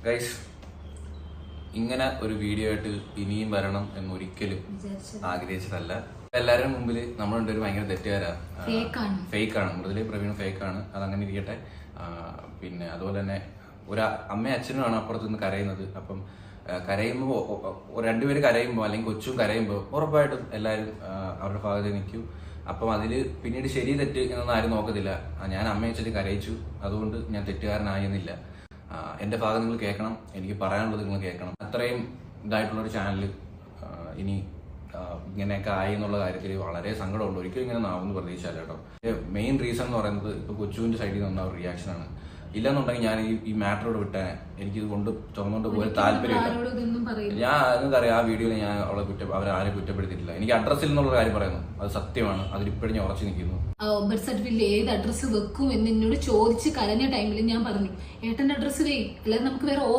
Guys, ഇങ്ങനെ ഒരു video ആയിട്ട് ഇനിയും വരണം എന്നൊരിക്കലും ആഗ്രഹിച്ചതല്ല. എല്ലാവരും മുമ്പിൽ നമ്മളുണ്ട് ഒരു ഭയങ്കര തെറ്റുകാരാ, ഫേക്കാണ്. മൃദുലയും പ്രവീണും ഫേക്കാണ്. അതങ്ങനെ ഇരിക്കട്ടെ. പിന്നെ അതുപോലെ തന്നെ ഒരു അമ്മയും അച്ഛനുമാണ് അപ്പുറത്ത് നിന്ന് കരയുന്നത്. അപ്പം കരയുമ്പോൾ രണ്ടുപേര് കരയുമ്പോൾ അല്ലെങ്കിൽ കൊച്ചും കരയുമ്പോൾ ഉറപ്പായിട്ടും എല്ലാവരും അവരുടെ ഭാഗത്ത് നിൽക്കും. അപ്പം അതിൽ പിന്നീട് ശരി തെറ്റ് എന്നൊന്നും ആരും നോക്കത്തില്ല. ഞാൻ അമ്മയെ അച്ഛനും കരയിച്ചു, അതുകൊണ്ട് ഞാൻ തെറ്റുകാരനായെന്നില്ല. എൻ്റെ ഭാഗം നിങ്ങൾ കേൾക്കണം, എനിക്ക് പറയാനുള്ളത് നിങ്ങൾ കേൾക്കണം. അത്രയും ഇതായിട്ടുള്ളൊരു ചാനൽ ഇനി ഇങ്ങനെയൊക്കെ ആയി എന്നുള്ള കാര്യത്തിൽ വളരെ സങ്കടമുണ്ട്. ഒരിക്കലും ഇങ്ങനെ നാവെന്ന് പ്രതീക്ഷിച്ചല്ല കേട്ടോ. മെയിൻ റീസൺ എന്ന് പറയുന്നത് ഇപ്പോൾ കൊച്ചുവിൻ്റെ സൈഡിൽ നിന്ന് വന്ന ഒരു റിയാക്ഷനാണ്. ഇല്ലെന്നുണ്ടെങ്കിൽ ഞാൻ ഈ മാറ്ററോട് വിട്ടേനെ. എനിക്കിത് കൊണ്ട് ചുമന്നുകൊണ്ട് പോയി താല്പര്യമില്ല. ഞാൻ അതെന്തറിയാം, ആ വീഡിയോയിൽ ഞാൻ അവരാരും കുറ്റപ്പെടുത്തിയിട്ടില്ല. എനിക്ക് അഡ്രസ്സിൽ നിന്നുള്ള കാര്യം പറയുന്നു, അത് സത്യമാണ്. അതിലിപ്പോഴും ഞാൻ ഉറച്ചു നിൽക്കുന്നു. ബർത്ത് സർട്ടിഫിക്കറ്റിൽ ഏത് അഡ്രസ്സ് വെക്കും എന്ന് എന്നോട് ചോദിച്ച് കരഞ്ഞ ടൈമിൽ ഞാൻ പറഞ്ഞു, ഏട്ടന്റെ അഡ്രസ്സ് അല്ലാതെ നമുക്ക് വേറെ